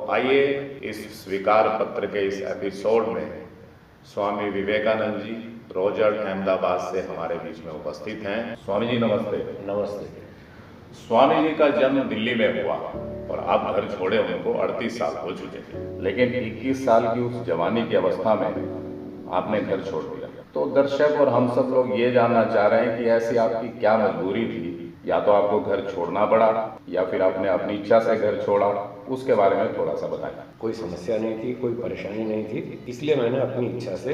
आइए इस स्वीकार पत्र के इस एपिसोड में स्वामी विवेकानंद जी रोजर अहमदाबाद से हमारे बीच में उपस्थित हैं। स्वामी जी नमस्ते। नमस्ते। स्वामी जी का जन्म दिल्ली में हुआ और आप घर छोड़े उनको 38 साल हो चुके थे, लेकिन 21 साल की उस जवानी की अवस्था में आपने घर छोड़ दिया। तो दर्शक और हम सब लोग ये जानना चाह रहे हैं कि ऐसी आपकी क्या मजबूरी थी, या तो आपको घर छोड़ना पड़ा या फिर आपने अपनी इच्छा से घर छोड़ा, उसके बारे में थोड़ा सा बताएं। कोई समस्या नहीं थी, कोई परेशानी नहीं थी, इसलिए मैंने अपनी इच्छा से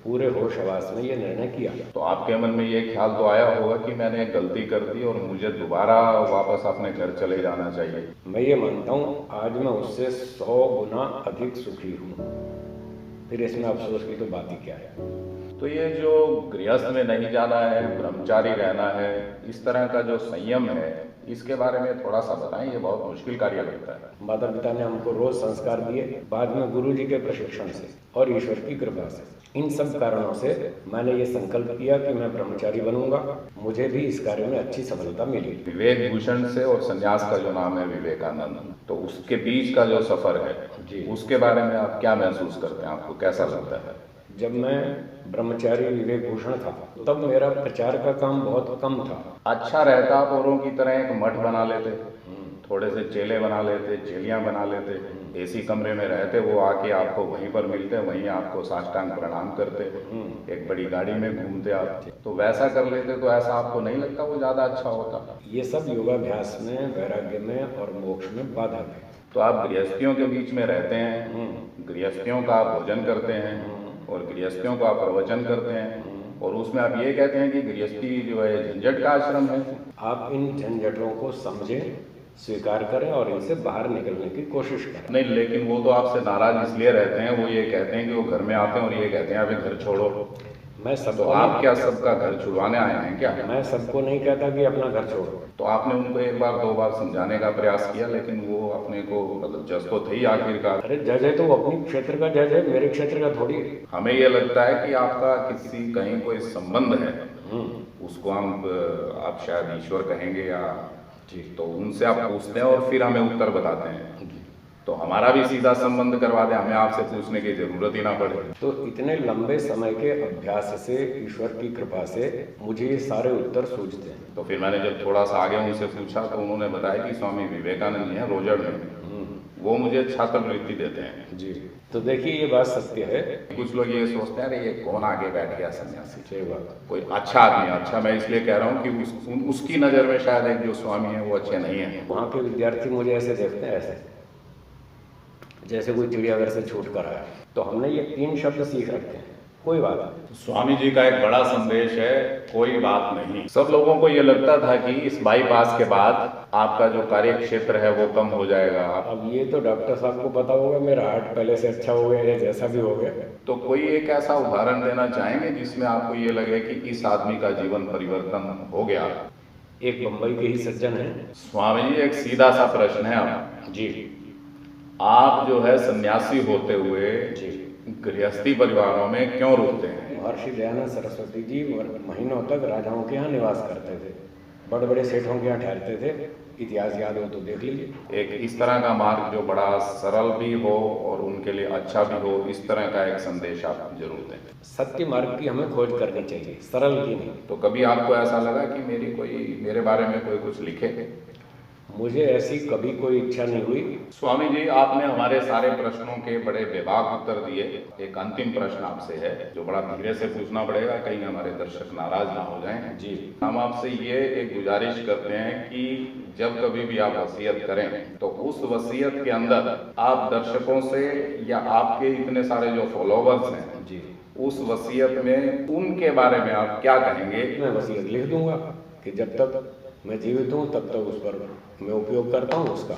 पूरे होश हवास में ये निर्णय किया। तो आपके मन में ये ख्याल तो आया होगा कि मैंने गलती कर दी और मुझे दोबारा वापस अपने घर चले जाना चाहिए। मैं ये मानता हूँ आज मैं उससे 100 गुना अधिक सुखी हूँ, फिर इसमें अफसोस की तो बात ही क्या है। तो ये जो गृहस्थ में नहीं जाना है, ब्रह्मचारी रहना है, इस तरह का जो संयम है, इसके बारे में थोड़ा सा बताएं। ये बहुत मुश्किल कार्य लगता है। माता पिता ने हमको रोज संस्कार दिए, बाद में गुरु जी के प्रशिक्षण से और ईश्वर की कृपा से, इन सब कारणों से मैंने ये संकल्प किया कि मैं ब्रह्मचारी बनूंगा। मुझे भी इस कार्य में अच्छी सफलता मिली। विवेक भूषण से और संन्यास का जो नाम है विवेकानंद, तो उसके बीच का जो सफर है जी, उसके बारे में आप क्या महसूस करते हैं? आपको कैसा लगता है? जब मैं ब्रह्मचारी विवेक भूषण था तब मेरा प्रचार का काम बहुत कम था। अच्छा रहता आप औरों की तरह एक मठ बना लेते, थोड़े से चेले बना लेते, चेलियां बना लेते, एसी कमरे में रहते, वो आके आपको वहीं पर मिलते, वहीं आपको साष्टांग प्रणाम करते, एक बड़ी गाड़ी में घूमते आप, तो वैसा कर लेते तो ऐसा आपको नहीं लगता वो ज्यादा अच्छा होता? ये सब योगाभ्यास में, वैराग्य में और मोक्ष में बाधा है। तो आप गृहस्थियों के बीच में रहते हैं, गृहस्थियों का आप भोजन करते हैं और गृहस्थियों को आप प्रवचन करते हैं, और उसमें आप ये कहते हैं कि गृहस्थी जो है झंझट का आश्रम है। आप इन झंझटों को समझें, स्वीकार करें और इनसे बाहर निकलने की कोशिश करें। नहीं, लेकिन वो तो आपसे नाराज इसलिए रहते हैं, वो ये कहते हैं कि वो घर में आते हैं और ये कहते हैं अभी घर छोड़ो। मैं तो सबको आप क्या सबका घर छुड़वाने आए हैं क्या? मैं सबको नहीं कहता कि अपना घर छोड़ो। तो आपने उनको एक बार दो बार समझाने का प्रयास किया, लेकिन वो अपने को मतलब जज तो थे ही आखिरकार। अरे जज है तो वो अपनी क्षेत्र का जज है, मेरे क्षेत्र का थोड़ी। हमें ये लगता है कि आपका किसी कहीं कोई संबंध है, उसको हम आप शायद ईश्वर कहेंगे या जी, तो उनसे आप पूछते हैं और फिर हमें उत्तर बताते हैं। तो हमारा भी सीधा संबंध करवा दें, हमें आपसे पूछने की जरूरत ही ना पड़े। तो इतने लंबे समय के अभ्यास से, ईश्वर की कृपा से मुझे ये सारे उत्तर सूझते हैं। तो फिर मैंने जब थोड़ा सा आगे उनसे पूछा तो उन्होंने बताया कि स्वामी विवेकानंद जी हैं रोजड़ में, वो मुझे छात्रवृत्ति देते हैं। जी, तो देखिए ये बात सत्य है। कुछ लोग ये सोचते हैं अरे ये कौन आगे बैठ गया सन्यासी, सही बात। कोई अच्छा आदमी है। अच्छा मैं इसलिए कह रहा हूँ कि उसकी नज़र में शायद एक जो स्वामी है वो अच्छे नहीं है। वहाँ के विद्यार्थी मुझे ऐसे देखते हैं, ऐसे जैसे कोई चिड़ियाघर से छूट कर आया। तो हमने ये 3 शब्द सीख रखे हैं, कोई बात नहीं। स्वामी जी का एक बड़ा संदेश है, कोई बात नहीं। सब लोगों को ये लगता था कि इस बाईपास के बाद आपका जो कार्य क्षेत्र है वो कम हो जाएगा। अब ये तो डॉक्टर साहब को पता होगा, मेरा हार्ट पहले से अच्छा हो गया या जैसा भी हो गया। तो कोई एक ऐसा उदाहरण देना चाहेंगे जिसमें आपको ये लगे कि इस आदमी का जीवन परिवर्तन हो गया? एक बम्बई के ही सज्जन है। स्वामी जी एक सीधा सा प्रश्न है आप जी, आप जो है सन्यासी होते हुए जी, गृहस्थी परिवारों में क्यों रुकते हैं? महर्षि दयानंद सरस्वती जी महीनों तक राजाओं के यहाँ निवास करते थे, बड़े बड़े सेठों के यहाँ ठहरते थे। इतिहास याद हो तो देख लीजिए। एक इस तरह का मार्ग जो बड़ा सरल भी हो और उनके लिए अच्छा भी हो, इस तरह का एक संदेश आप जरूर दें। सत्य मार्ग की हमें खोज करनी चाहिए, सरल की नहीं। तो कभी आपको ऐसा लगा कि मेरे बारे में कोई कुछ लिखे? मुझे ऐसी कभी कोई इच्छा नहीं हुई। स्वामी जी आपने हमारे सारे प्रश्नों के बड़े बेबाक उत्तर दिए। एक अंतिम प्रश्न आपसे है जो बड़ा धीरे से पूछना पड़ेगा, कहीं हमारे दर्शक नाराज ना हो जाएं। जी, हम आपसे ये एक गुजारिश करते हैं कि जब कभी भी आप वसीयत करें तो उस वसीयत के अंदर आप दर्शकों से या आपके इतने सारे जो फॉलोवर्स हैं जी, उस वसीयत में उनके बारे में आप क्या कहेंगे? मैं वसीयत लिख दूंगा कि जब तक मैं जीवित हूँ तब तक उस पर मैं उपयोग करता हूँ उसका।